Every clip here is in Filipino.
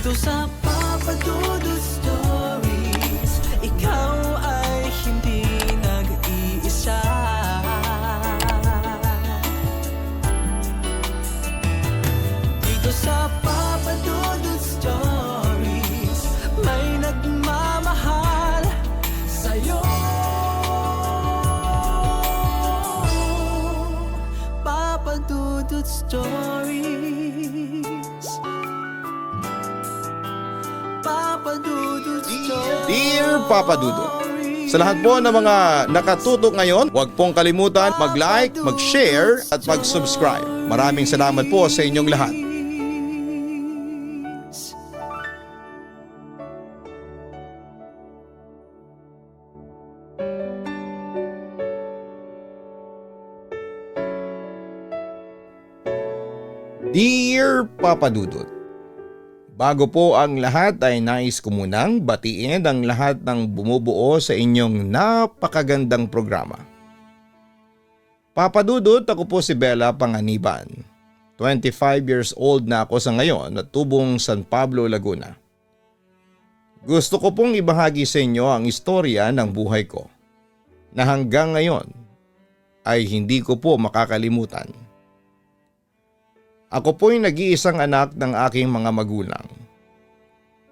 Dito sa Papa Dudut Stories, ikaw ay hindi nag-iisa. Dito sa Papa Dudut Stories, may nagmamahal sa'yo. Papa Dudut Stories, Papa Dudut Stories. Dear Papa Dudut, sa lahat po ng mga nakatutok ngayon, huwag pong kalimutan mag-like, mag-share at mag-subscribe. Maraming salamat po sa inyong lahat. Dear Papa Dudut, bago po ang lahat ay nais ko munang batiin ang lahat ng bumubuo sa inyong napakagandang programa. Papa Dudut, ako po si Bella Panganiban. 25 years old na ako sa ngayon at tubong San Pablo, Laguna. Gusto ko pong ibahagi sa inyo ang istorya ng buhay ko na hanggang ngayon ay hindi ko po makakalimutan. Ako po'y nag-iisang anak ng aking mga magulang.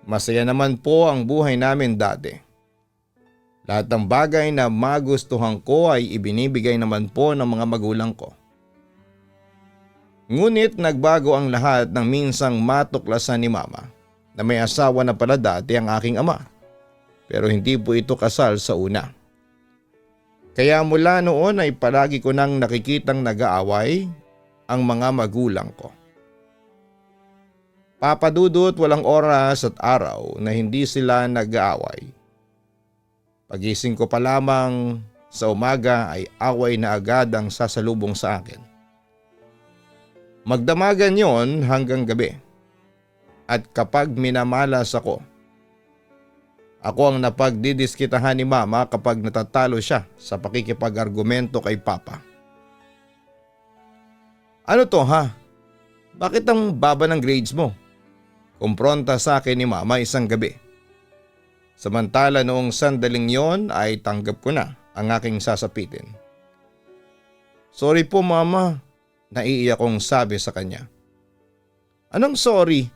Masaya naman po ang buhay namin dati. Lahat ng bagay na magustuhan ko ay ibinibigay naman po ng mga magulang ko. Ngunit nagbago ang lahat nang minsang matuklasan ni Mama na may asawa na pala dati ang aking ama. Pero hindi po ito kasal sa una. Kaya mula noon ay palagi ko nang nakikitang nag-aaway ang mga magulang ko. Papa Dudut, walang oras at araw na hindi sila nag-aaway. Pagising ko pa lamang sa umaga ay away na agad ang sasalubong sa akin. Magdamagan yon hanggang gabi. At kapag minamalas ako ang napagdidiskitahan ni Mama kapag natatalo siya sa pakikipag-argumento kay Papa. Ano to ha? Bakit ang baba ng grades mo? Kumpronta sa akin ni Mama isang gabi. Samantala noong sandaling yon ay tanggap ko na ang aking sasapitin. Sorry po Mama, naiiyak kong sabi sa kanya. Anong sorry?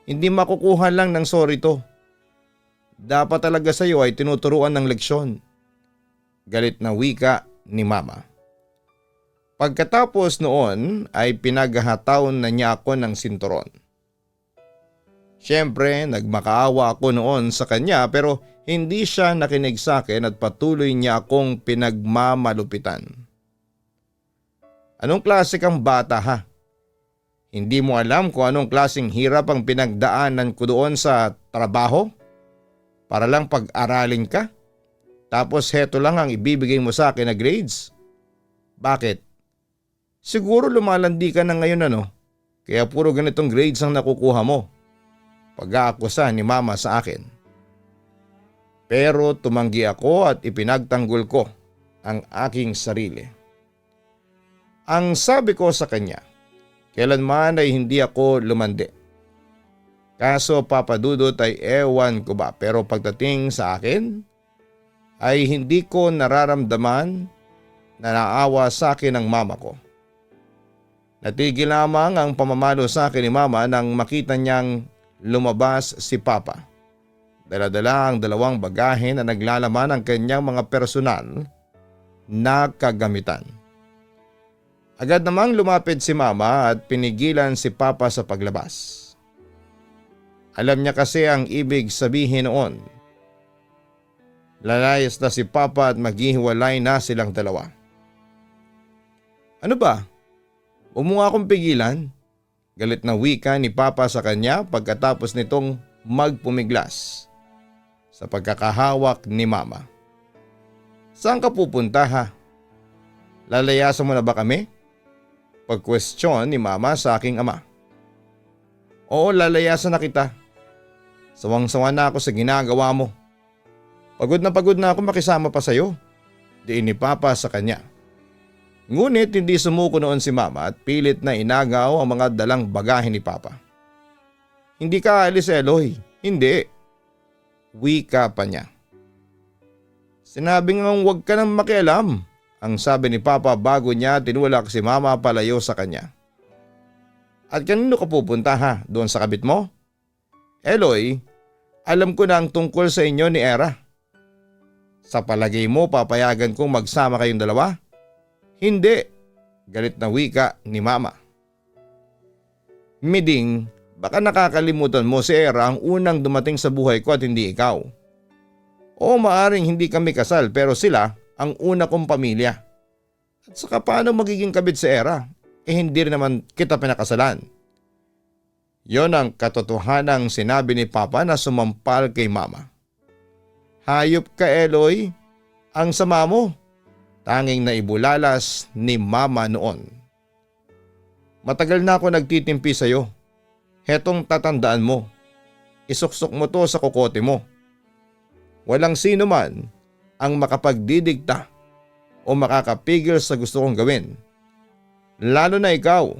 Hindi makukuha lang ng sorry to. Dapat talaga sa iyo ay tinuturuan ng leksyon. Galit na wika ni Mama. Pagkatapos noon ay pinaghahataon na niya ako ng sinturon. Siyempre nagmakaawa ako noon sa kanya pero hindi siya nakinig sa akin at patuloy niya akong pinagmamalupitan. Anong klase kang bata ha? Hindi mo alam kung anong klaseng hirap ang pinagdaanan ko doon sa trabaho? Para lang pag-aralin ka? Tapos heto lang ang ibibigay mo sa akin na grades? Bakit? Siguro lumalandi ka na ngayon kaya puro ganitong grades ang nakukuha mo. Pag-aakusa ni Mama sa akin. Pero tumanggi ako at ipinagtanggol ko ang aking sarili. Ang sabi ko sa kanya, kailanman ay hindi ako lumandi. Kaso Papa Dudut ay ewan ko ba pero pagdating sa akin ay hindi ko nararamdaman na naawa sa akin ng mama ko. Natigil lamang ang pamamalo sa akin ni Mama nang makita niyang lumabas si Papa. Dala-dala ang dalawang bagahe na naglalaman ng kanyang mga personal na kagamitan. Agad namang lumapit si Mama at pinigilan si Papa sa paglabas. Alam niya kasi ang ibig sabihin noon. Lalayas na si Papa at maghihiwalay na silang dalawa. Ano ba? Huwag mo nga akong pigilan. Galit na wika ni Papa sa kanya pagkatapos nitong magpumiglas sa pagkakahawak ni Mama. Saan ka pupunta ha? Lalayasan mo na ba kami? Pag-question ni Mama sa aking ama. Oo, lalayasan na kita. Sawang-sawa na ako sa ginagawa mo. Pagod na ako makisama pa sa'yo. Diin ni Papa sa kanya. Ngunit hindi sumuko noon si Mama at pilit na inagaw ang mga dalang bagahe ni Papa. Hindi ka aalis, Eloy. Hindi. Wika pa niya. Sinabi nga huwag ka nang makialam, ang sabi ni Papa bago niya tinulak si Mama palayo sa kanya. At kanino ka pupunta ha? Doon sa kabit mo? Eloy, alam ko na ang tungkol sa inyo ni Era. Sa palagay mo papayagan kong magsama kayong dalawa? Hindi, galit na wika ni Mama. Miding, baka nakakalimutan mo si Era ang unang dumating sa buhay ko at hindi ikaw. O maaring hindi kami kasal pero sila ang una kong pamilya. At saka paano magiging kabit si Era? Hindi rin naman kita pinakasalan. Yon ang katotohanang sinabi ni Papa na sumampal kay Mama. Hayop ka, Eloy. Ang sama mo. Tanging naibulalas ni Mama noon. Matagal na ako nagtitimpi sa'yo. Hetong tatandaan mo. Isuksok mo to sa kokote mo. Walang sino man ang makapagdidikta o makakapigil sa gusto kong gawin. Lalo na ikaw.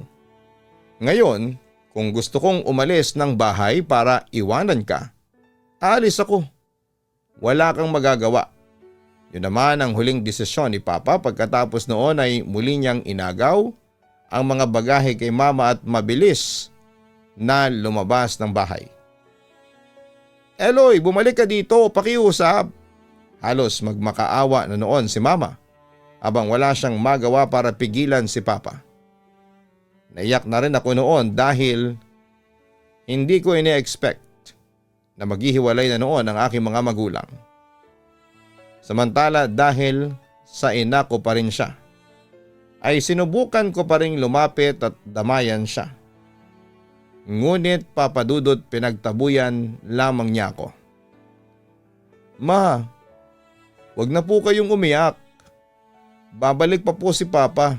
Ngayon, kung gusto kong umalis ng bahay para iwanan ka, aalis ako. Wala kang magagawa. Yun naman ang huling desisyon ni Papa pagkatapos noon ay muli niyang inagaw ang mga bagahe kay Mama at mabilis na lumabas ng bahay. Eloy, bumalik ka dito, pakiusap. Halos magmakaawa na noon si Mama habang wala siyang magawa para pigilan si Papa. Naiyak na rin ako noon dahil hindi ko ine-expect na maghihiwalay na noon ang aking mga magulang. Samantala dahil sa ina ko pa rin siya, ay sinubukan ko pa rin lumapit at damayan siya. Ngunit papadudot pinagtabuyan lamang niya ako. Ma, wag na po kayong umiyak. Babalik pa po si Papa.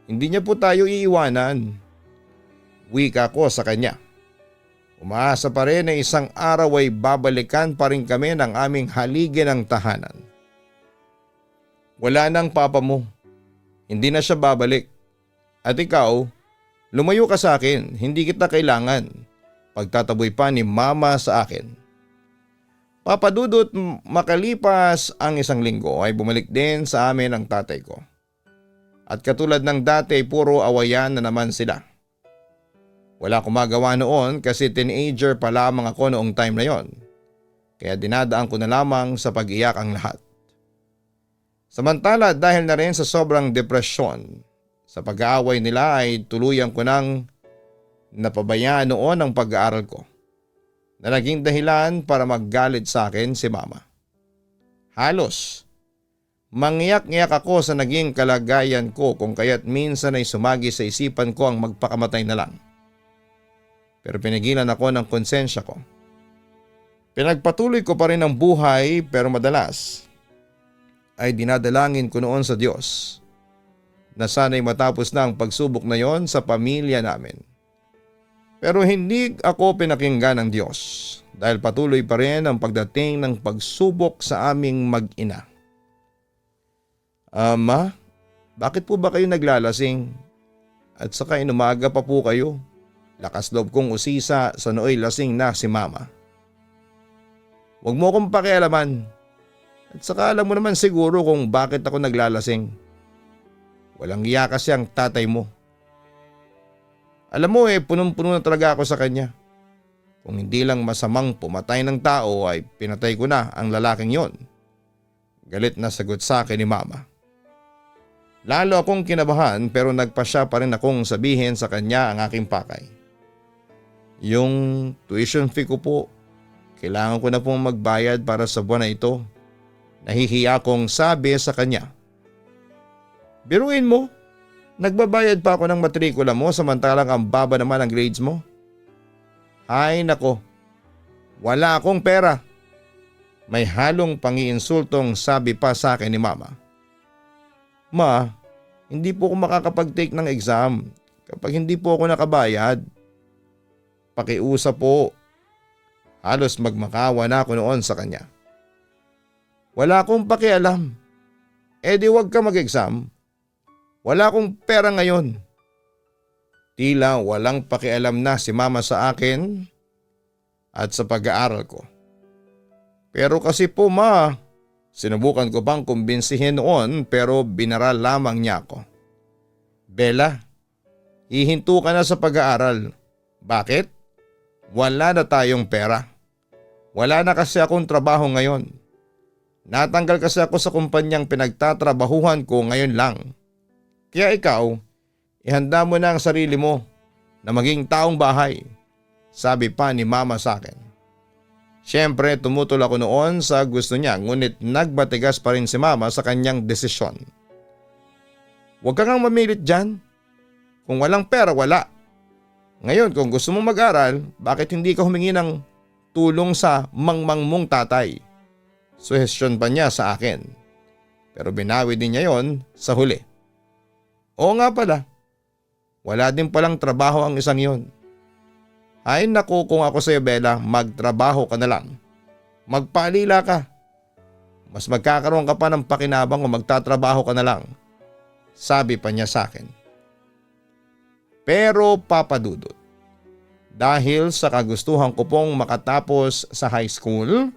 Hindi niya po tayo iiwanan. Wika ko sa kanya. Umaasa pa rin na isang araw ay babalikan pa rin kami ng aming haligi ng tahanan. Wala nang Papa mo. Hindi na siya babalik. At ikaw, lumayo ka sa akin, hindi kita kailangan. Pagtataboy pa ni Mama sa akin. Papadudot makalipas ang isang linggo ay bumalik din sa amin ang tatay ko. At katulad ng dati puro awayan na naman sila. Wala akong magawa noon kasi teenager pa lamang ako noong time na yon. Kaya dinadaan ko na lamang sa pag-iyak ang lahat. Samantala dahil na rin sa sobrang depresyon, sa pag-aaway nila ay tuluyan ko nang napabayaan noon ang pag-aaral ko. Na naging dahilan para maggalit sa akin si Mama. Halos, mangyak-ngyak ako sa naging kalagayan ko kung kaya't minsan ay sumagi sa isipan ko ang magpakamatay na lang. Pero pinigilan ako ng konsensya ko. Pinagpatuloy ko pa rin ang buhay pero madalas ay dinadalangin ko noon sa Diyos na sana'y matapos na ang pagsubok na yon sa pamilya namin. Pero hindi ako pinakinggan ng Diyos dahil patuloy pa rin ang pagdating ng pagsubok sa aming mag-ina. Ma, bakit po ba kayo naglalasing? At saka inumaga pa po kayo. Lakas loob kong usisa sa nooy lasing na si Mama. Huwag mo akong pakialaman. At saka alam mo naman siguro kung bakit ako naglalasing. Walang iya kasi ang tatay mo. Alam mo punong-puno na talaga ako sa kanya. Kung hindi lang masamang pumatay ng tao ay pinatay ko na ang lalaking yon. Galit na sagot sa akin ni Mama. Lalo akong kinabahan pero nagpasya pa rin akong sabihin sa kanya ang aking pakay. Yung tuition fee ko po, kailangan ko na pong magbayad para sa buwan na ito. Nahihiya akong sabi sa kanya. Biruin mo, nagbabayad pa ako ng matrikula mo samantalang ang baba naman ang grades mo. Ay nako, wala akong pera. May halong pangiinsultong sabi pa sa akin ni Mama. Ma, hindi po ako makakapag-take ng exam kapag hindi po ako nakabayad. Pakiusap po. Halos magmakawa na ako noon sa kanya. Wala akong pakialam. Di wag ka mag-exam. Wala akong pera ngayon. Tila walang pakialam na si mama sa akin at sa pag-aaral ko. Pero kasi po ma, sinubukan ko bang kumbinsihin noon pero binara lamang niya ako. Bella, hihinto ka na sa pag-aaral. Bakit? Wala na tayong pera. Wala na kasi akong trabaho ngayon. Natanggal kasi ako sa kumpanyang pinagtatrabahuhan ko ngayon lang. Kaya ikaw, ihanda mo na ang sarili mo na maging taong bahay, sabi pa ni mama sa akin. Siyempre tumutol ako noon sa gusto niya ngunit nagbatigas pa rin si mama sa kanyang desisyon. Huwag ka kang mamilit dyan. Kung walang pera, wala. Ngayon kung gusto mong mag-aral, bakit hindi ka humingi ng tulong sa mangmang mong tatay? Suhestyon pa niya sa akin. Pero binawi din niya yon sa huli. Oo nga pala. Wala din palang trabaho ang isang yon. Ay naku, kung ako sa'yo Bella, magtrabaho ka na lang. Magpaalila ka. Mas magkakaroon ka pa ng pakinabang kung magtatrabaho ka na lang. Sabi pa niya sa akin. Pero Papa Dudut, dahil sa kagustuhan ko pong makatapos sa high school,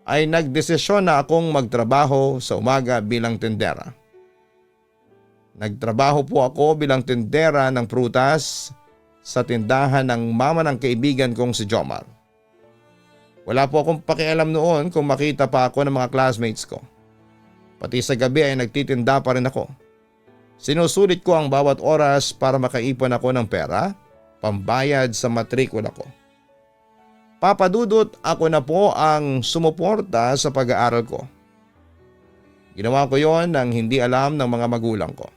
ay nagdesisyon na akong magtrabaho sa umaga bilang tindera. Nagtrabaho po ako bilang tindera ng prutas sa tindahan ng mama ng kaibigan kong si Jomar. Wala po akong pakialam noon kung makita pa ako ng mga classmates ko. Pati sa gabi ay nagtitinda pa rin ako. Sinusulit ko ang bawat oras para makaipon ako ng pera, pambayad sa matrikula ko. Papa Dudut, ako na po ang sumuporta sa pag-aaral ko. Ginawa ko yon nang hindi alam ng mga magulang ko.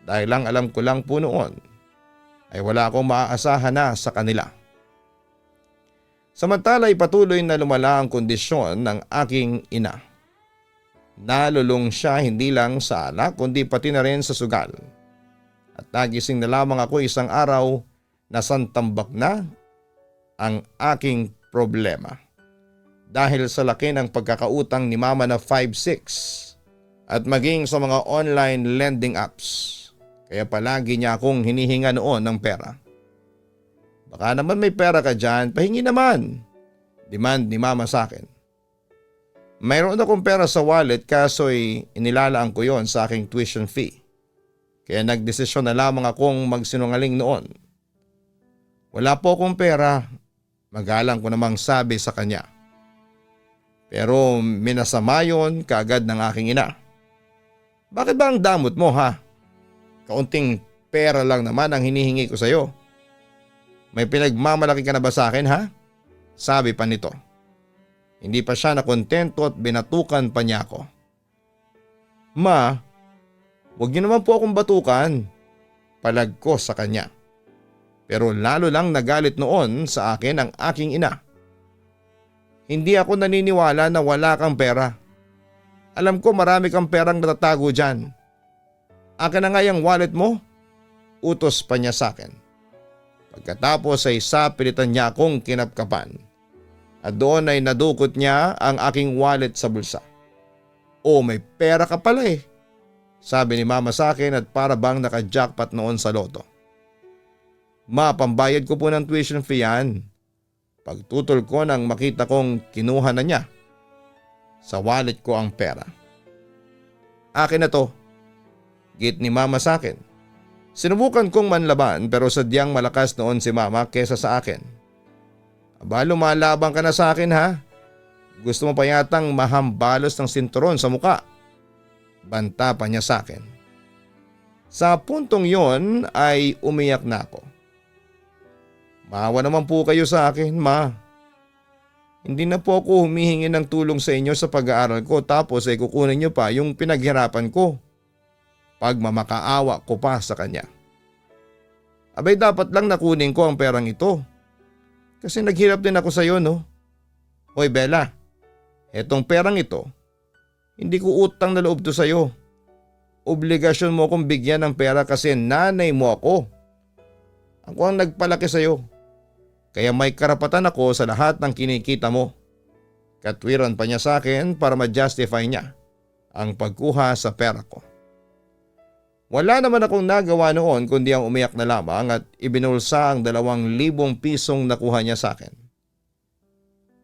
Dahil lang alam ko lang po noon ay wala akong maaasahan na sa kanila. Samantala ay patuloy na lumala ang kondisyon ng aking ina. Nalulong siya hindi lang sa alak kundi pati na rin sa sugal. At nagising na lamang ako isang araw na santambak na ang aking problema. Dahil sa laki ng pagkakautang ni mama na 5-6 at maging sa mga online lending apps. Kaya palagi niya akong hinihinga noon ng pera. Baka naman may pera ka dyan, pahingi naman. Demand ni mama sa akin. Mayroon akong pera sa wallet kaso'y inilalaan ko yon sa aking tuition fee. Kaya nagdesisyon na lamang akong magsinungaling noon. Wala po akong pera, magalang ko namang sabi sa kanya. Pero minasama yon kaagad ng aking ina. Bakit ba ang damot mo ha? Kaunting pera lang naman ang hinihingi ko sa iyo. May pinagmamalaki ka na ba sa akin ha? Sabi pa nito. Hindi pa siya nakontento at binatukan pa niya ako. Ma, huwag niyo naman po akong batukan. Palag ko sa kanya. Pero lalo lang nagalit noon sa akin ang aking ina. Hindi ako naniniwala na wala kang pera. Alam ko marami kang perang natatago dyan. Akin na nga yung wallet mo. Utos pa niya sa akin. Pagkatapos ay sapilitan niya akong kinapkapan. At doon ay nadukot niya ang aking wallet sa bulsa. Oh, may pera ka pala eh. Sabi ni mama sa akin at para bang naka-jackpot noon sa loto. Ma, pambayad ko po ng tuition fee yan. Pagtutol ko nang makita kong kinuha na niya. Sa wallet ko ang pera. Akin na to. Git ni mama sa akin. Sinubukan kong manlaban pero sadyang malakas noon si mama kesa sa akin. Aba, lumalabang ka na sa akin ha? Gusto mo pa yatang mahambalos ng sinturon sa muka. Banta pa niya sa akin. Sa puntong yon ay umiyak na ako. Maawa naman po kayo sa akin, ma. Hindi na po ako humihingi ng tulong sa inyo sa pag-aaral ko tapos ay kukunin niyo pa yung pinaghirapan ko. Pagmamakaawa ko pa sa kanya. Abay dapat lang nakunin ko ang perang ito. Kasi naghirap din ako sa iyo, no? Hoy Bella, etong perang ito, hindi ko utang na loob to sa iyo. Obligasyon mo akong bigyan ng pera kasi nanay mo ako. Ako ang nagpalaki sa iyo. Kaya may karapatan ako sa lahat ng kinikita mo. Katwiran pa niya sa akin para ma-justify niya ang pagkuha sa pera ko. Wala naman akong nagawa noon kundi ang umiyak na lamang at ibinulsa ang 2,000 pisong nakuha niya sa akin.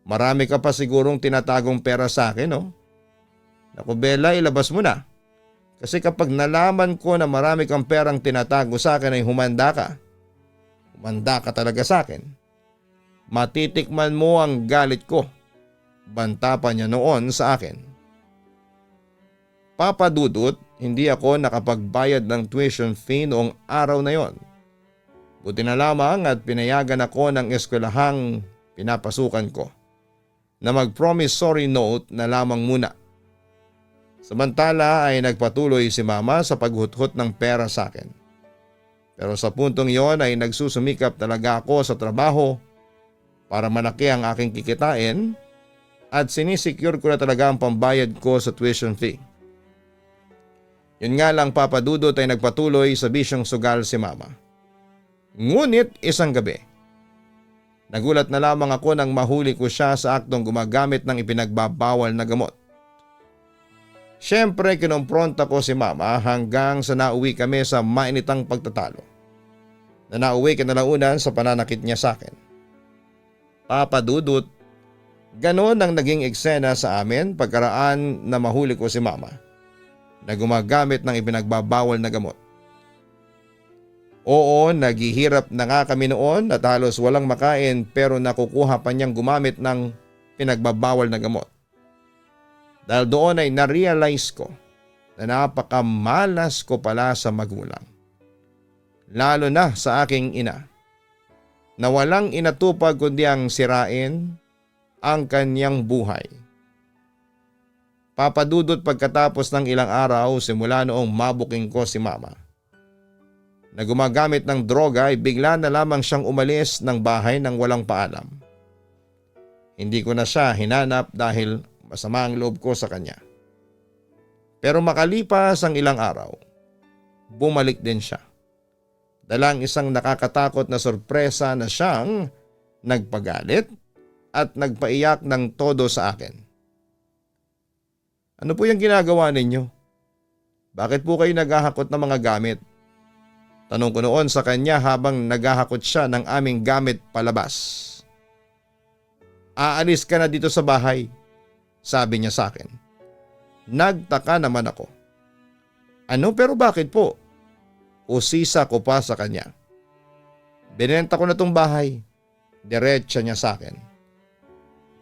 Marami ka pa sigurong tinatagong pera sa akin, no? Naku Bella, ilabas mo na. Kasi kapag nalaman ko na marami kang perang tinatago sa akin ay humanda ka. Humanda ka talaga sa akin. Matitikman mo ang galit ko. Banta pa niya noon sa akin. Papa Dudut, hindi ako nakapagbayad ng tuition fee noong araw na yon. Buti na lamang at pinayagan ako ng eskwelahang pinapasukan ko na mag-promissory note na lamang muna. Samantala ay nagpatuloy si Mama sa paghuthot ng pera sa akin. Pero sa puntong yon ay nagsusumikap talaga ako sa trabaho para malaki ang aking kikitain at sinisecure ko na talaga ang pambayad ko sa tuition fee. Yun nga lang Papa Dudut ay nagpatuloy sa bisyong sugal si Mama. Ngunit isang gabi, nagulat na lamang ako nang mahuli ko siya sa aktong gumagamit ng ipinagbabawal na gamot. Siyempre kinompronta ko si Mama hanggang sa nauwi kami sa mainitang pagtatalo. Na nauwi kinalaunan sa pananakit niya sa akin. Papa Dudut, ganon ang naging eksena sa amin pagkaraan na mahuli ko si Mama na gumagamit ng ipinagbabawal na gamot. Oo, naghihirap na nga kami noon at halos walang makain pero nakukuha pa niyang gumamit ng pinagbabawal na gamot. Dahil doon ay na-realize ko na napakamalas ko pala sa magulang. Lalo na sa aking ina na walang inatupag kundi ang sirain ang kanyang buhay. Papa Dudut, pagkatapos ng ilang araw simula noong mabuking ko si Mama na gumagamit ng droga ay bigla na lamang siyang umalis ng bahay nang walang paalam. Hindi ko na siya hinanap dahil masama ang loob ko sa kanya. Pero makalipas ang ilang araw, bumalik din siya. Dalang isang nakakatakot na sorpresa na siyang nagpagalit at nagpaiyak ng todo sa akin. Ano po yung ginagawa ninyo? Bakit po kayo naghahakot ng mga gamit? Tanong ko noon sa kanya habang naghahakot siya ng aming gamit palabas. Aalis ka na dito sa bahay, sabi niya sa akin. Nagtaka naman ako. Ano pero bakit po? Usisa ko pa sa kanya. Binenta ko na tong bahay. Diretsa niya sa akin.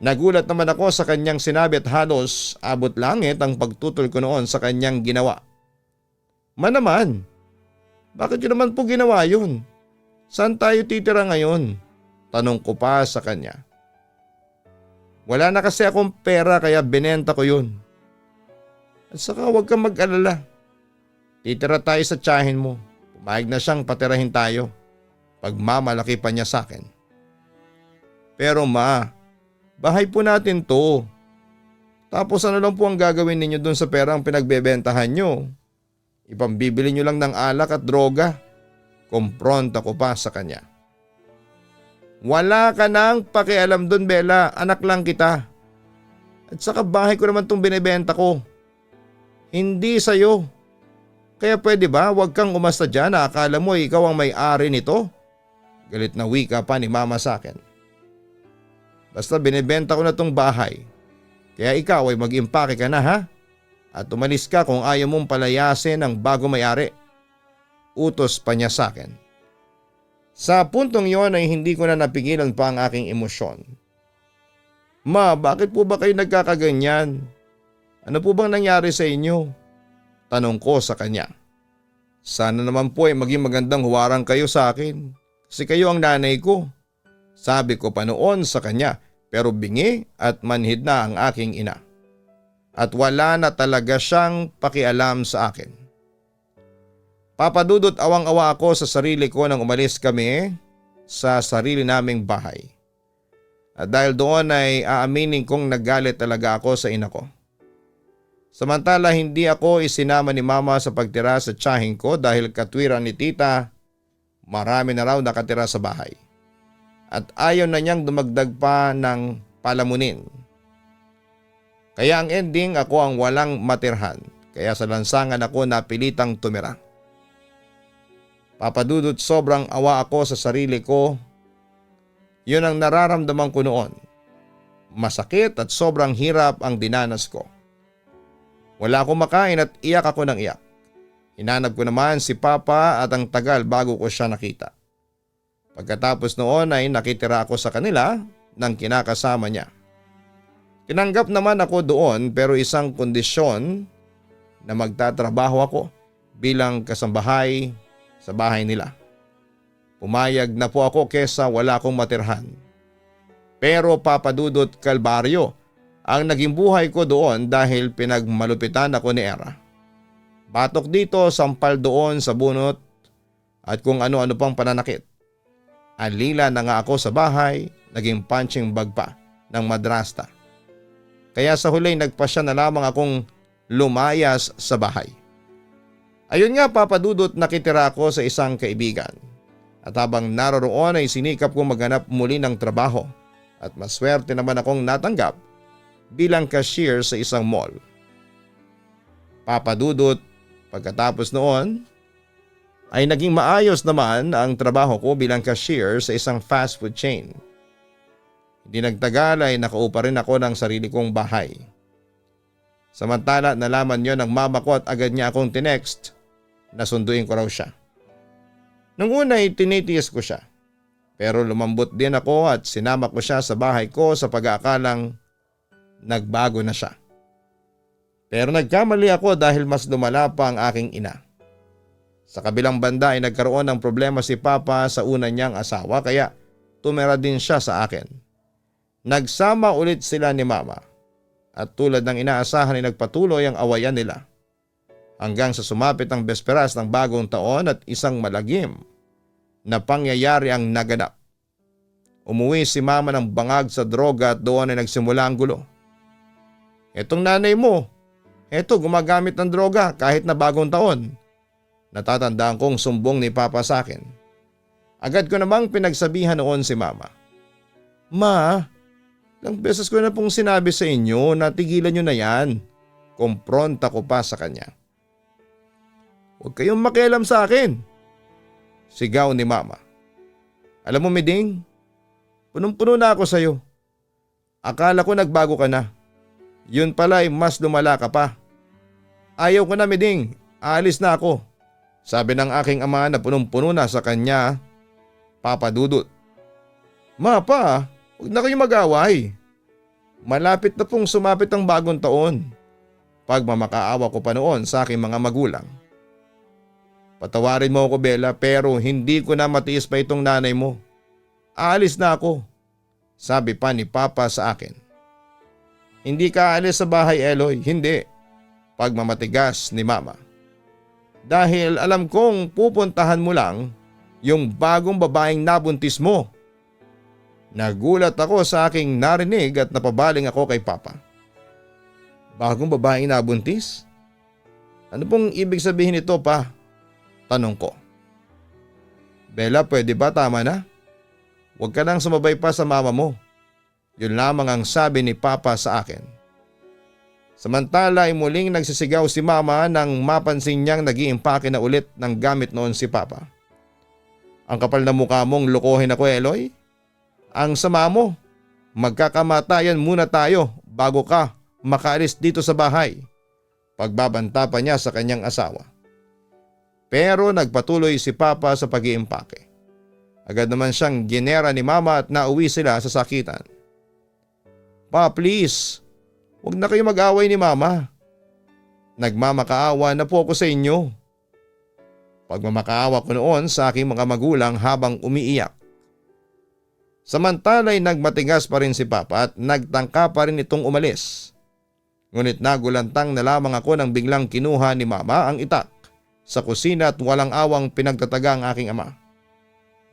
Nagulat naman ako sa kanyang sinabi at halos abot langit ang pagtutol ko noon sa kanyang ginawa. Manaman, bakit yun naman po ginawa yun? Saan tayo titira ngayon? Tanong ko pa sa kanya. Wala na kasi akong pera kaya binenta ko yun. At saka huwag kang mag-alala. Titira tayo sa tiyahin mo. Pumayag na siyang patirahin tayo. Pagmamalaki pa niya sa akin. Pero ma, bahay po natin to. Tapos ano lang po ang gagawin ninyo dun sa perang pinagbebentahan nyo? Ipambibili nyo lang ng alak at droga. Kumpronta ko pa sa kanya. Wala ka nang pakialam dun Bella, anak lang kita. At saka bahay ko naman tong binibenta ko. Hindi sa'yo. Kaya pwede ba huwag kang umasta dyan na akala mo ikaw ang may-ari nito? Galit na wika pa ni Mama sa akin. Basta binibenta ko na tong bahay. Kaya ikaw ay mag-impake ka na ha? At umalis ka kung ayaw mong palayasin ang bago may-ari. Utos pa niya sa akin. Sa puntong yon ay hindi ko na napigilan pa ang aking emosyon. Ma, bakit po ba kayo nagkakaganyan? Ano po bang nangyari sa inyo? Tanong ko sa kanya. Sana naman po ay maging magandang huwarang kayo sa akin. Kasi kayo ang nanay ko. Sabi ko pa noon sa kanya. Pero bingi at manhid na ang aking ina. At wala na talaga siyang pakialam sa akin. Papa Dudut, awang-awa ako sa sarili ko nang umalis kami sa sarili naming bahay. At dahil doon ay aaminin kong nagalit talaga ako sa ina ko. Samantala hindi ako isinama ni Mama sa pagtira sa tiyahin ko dahil katwiran ni tita, marami na raw nakatira sa bahay. At ayaw na niyang dumagdag pa ng palamunin. Kaya ang ending ako ang walang matirhan. Kaya sa lansangan ako napilitang tumira. Papa Dudut, sobrang awa ako sa sarili ko. Yun ang nararamdaman ko noon. Masakit at sobrang hirap ang dinanas ko. Wala akong makain at iyak ako ng iyak. Hinanap ko naman si Papa at ang tagal bago ko siya nakita. Pagkatapos noon ay nakitira ako sa kanila ng kinakasama niya. Tinanggap naman ako doon pero isang kondisyon na magtatrabaho ako bilang kasambahay sa bahay nila. Pumayag na po ako kesa wala akong matirhan. Pero Papa Dudut, kalbaryo ang naging buhay ko doon dahil pinagmalupitan ako ni Era. Batok dito, sampal doon sa bunot at kung ano-ano pang pananakit. Alila na nga ako sa bahay, naging punching bag pa ng madrasta. Kaya sa huli nagpasya na lamang akong lumayas sa bahay. Ayun nga Papa Dudut, nakitira ako sa isang kaibigan. At habang naroroon ay sinikap kong maghanap muli ng trabaho at maswerte naman akong natanggap bilang cashier sa isang mall. Papa Dudut, pagkatapos noon ay naging maayos naman ang trabaho ko bilang cashier sa isang fast food chain. Hindi nagtagal ay nakaupa rin ako ng sarili kong bahay. Samantala nalaman niyo ng mama ko at agad niya akong tinext na sunduin ko raw siya. Nung una ay tinitiis ko siya, pero lumambot din ako at sinama ko siya sa bahay ko sa pag-aakalang nagbago na siya. Pero nagkamali ako dahil mas lumala pa ang aking ina. Sa kabilang banda ay nagkaroon ng problema si Papa sa una niyang asawa kaya tumira din siya sa akin. Nagsama ulit sila ni Mama at tulad ng inaasahan ay nagpatuloy ang awayan nila. Hanggang sa sumapit ang besperas ng bagong taon at isang malagim na pangyayari ang naganap. Umuwi si Mama ng bangag sa droga at doon ay nagsimula ang gulo. Etong nanay mo, eto gumagamit ng droga kahit na bagong taon. Natatandaan kong sumbong ni Papa sa akin. Agad ko namang pinagsabihan noon si Mama. Ma, ilang beses ko na pong sinabi sa inyo na tigilan nyo na yan. Kumpronta ko pa sa kanya. Huwag kayong makialam sa akin. Sigaw ni Mama. Alam mo Miding, punong-puno na ako sa iyo. Akala ko nagbago ka na. Yun pala ay mas lumala ka pa. Ayaw ko na Miding, aalis na ako. Sabi ng aking ama na punong-puno na sa kanya, Papa Dudut. Ma pa, huwag na kayong mag-away. Malapit na pong sumapit ang bagong taon. Pagmamakaawa ko pa noon sa aking mga magulang. Patawarin mo ako Bella pero hindi ko na matiis pa itong nanay mo. Aalis na ako. Sabi pa ni Papa sa akin. Hindi ka aalis sa bahay Eloy, hindi. Pagmamatigas ni Mama. Dahil alam kong pupuntahan mo lang yung bagong babaeng nabuntis mo. Nagulat ako sa aking narinig at napabaling ako kay Papa. Bagong babaeng nabuntis? Ano pong ibig sabihin nito pa? Tanong ko. Bella, pwede ba tama na? Huwag ka nang sumabay pa sa mama mo. Yun lamang ang sabi ni Papa sa akin. Samantala ay muling nagsisigaw si Mama nang mapansin niyang nag-iimpake na ulit ng gamit noon si Papa. Ang kapal na mukha mong lokohin ako Eloy. Ang sama mo. Magkakamatayan muna tayo bago ka makaalis dito sa bahay. Pagbabanta pa niya sa kanyang asawa. Pero nagpatuloy si Papa sa pag-iimpake. Agad naman siyang ginera ni Mama at nauwi sila sa sakitan. Pa please, huwag na kayo mag-away ni Mama. Nagmamakaawa na po ako sa inyo. Pagmamakaawa ko noon sa aking mga magulang habang umiiyak. Samantala ay nagmatigas pa rin si Papa at nagtangka pa rin itong umalis. Ngunit nagulantang na lamang ako nang biglang kinuha ni Mama ang itak sa kusina at walang awang pinagtataga ang aking ama.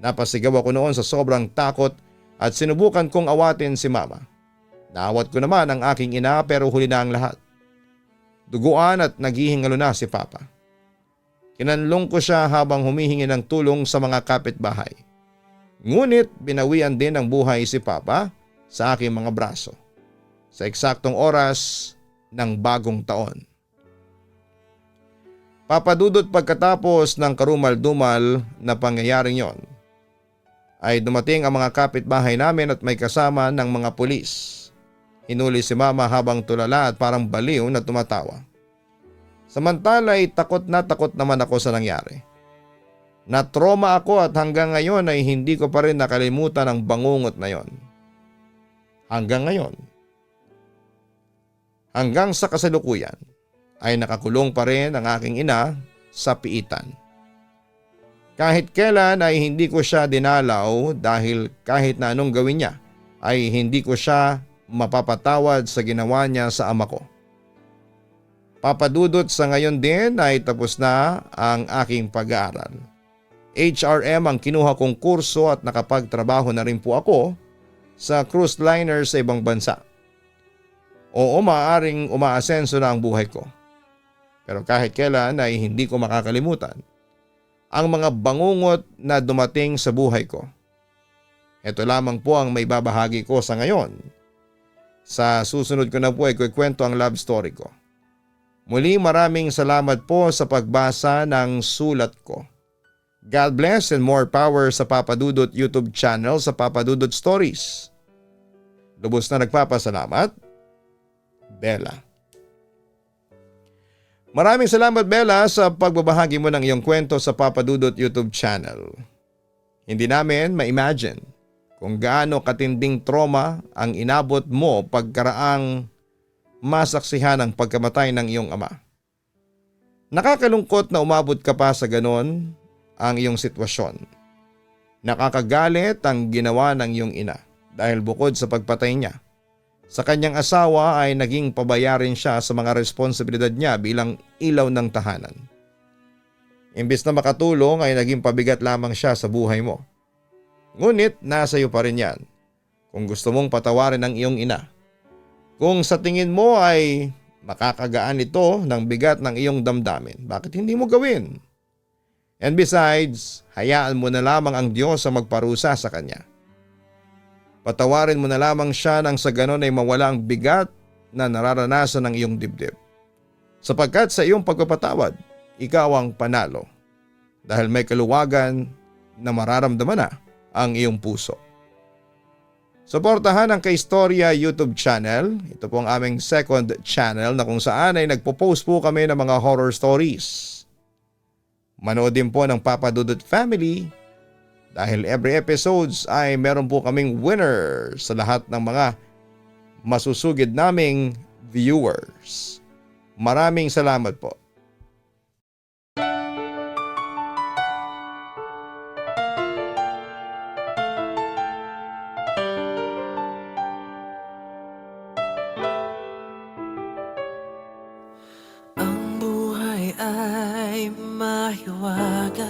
Napasigaw ako noon sa sobrang takot at sinubukan kong awatin si Mama. Naawat ko naman ang aking ina pero huli na ang lahat. Duguan at naghihingalo na si Papa. Kinanlong ko siya habang humihingi ng tulong sa mga kapitbahay. Ngunit binawian din ng buhay si Papa sa aking mga braso. Sa eksaktong oras ng bagong taon. Papa Dudut, pagkatapos ng karumal-dumal na pangyayaring yon, ay dumating ang mga kapitbahay namin at may kasama ng mga pulis. Hinuli si mama habang tulala at parang baliw na tumatawa. Samantala ay takot naman ako sa nangyari. Na-trauma ako at hanggang ngayon ay hindi ko pa rin nakalimutan ang bangungot na yon. Hanggang ngayon. Hanggang sa kasalukuyan ay nakakulong pa rin ang aking ina sa piitan. Kahit kailan ay hindi ko siya dinalaw dahil kahit na anong gawin niya ay hindi ko siya mapapatawad sa ginawa niya sa ama ko. Papa Dudut, sa ngayon din ay tapos na ang aking pag-aaral. HRM ang kinuha kong kurso at nakapagtrabaho na rin po ako sa cruise liner sa ibang bansa. Oo, maaaring umaasenso na ang buhay ko. Pero kahit kailan ay hindi ko makakalimutan ang mga bangungot na dumating sa buhay ko. Ito lamang po ang may babahagi ko sa ngayon. Sa susunod ko na po ay kukwento ang love story ko. Muli, maraming salamat po sa pagbasa ng sulat ko. God bless and more power sa Papa Dudut YouTube channel, sa Papa Dudut Stories. Lubos na nagpapasalamat, Bella. Maraming salamat, Bella, sa pagbabahagi mo ng iyong kwento sa Papa Dudut YouTube channel. Hindi namin ma-imagine kung gaano katinding trauma ang inabot mo pagkaraang masaksihan ang pagkamatay ng iyong ama. Nakakalungkot na umabot ka pa sa ganon ang iyong sitwasyon. Nakakagalit ang ginawa ng iyong ina dahil bukod sa pagpatay niya, sa kanyang asawa ay naging pabayarin siya sa mga responsibilidad niya bilang ilaw ng tahanan. Imbis na makatulong ay naging pabigat lamang siya sa buhay mo. Ngunit nasa iyo pa rin yan kung gusto mong patawarin ang iyong ina. Kung sa tingin mo ay makakagaan ito ng bigat ng iyong damdamin, bakit hindi mo gawin? And besides, hayaan mo na lamang ang Diyos ang magparusa sa kanya. Patawarin mo na lamang siya nang sa ganon ay mawala ang bigat na nararanasan ng iyong dibdib. Sapagkat sa iyong pagpapatawad, ikaw ang panalo dahil may kaluwagan na mararamdaman na ang iyong puso. Suportahan ang Kaistorya YouTube channel. Ito po ang aming second channel na kung saan ay nagpo-post po kami ng mga horror stories. Manood din po ng Papa Dudut Family dahil every episodes ay meron po kaming winner sa lahat ng mga masusugid naming viewers. Maraming salamat po. Ang buhay ay mahiwaga,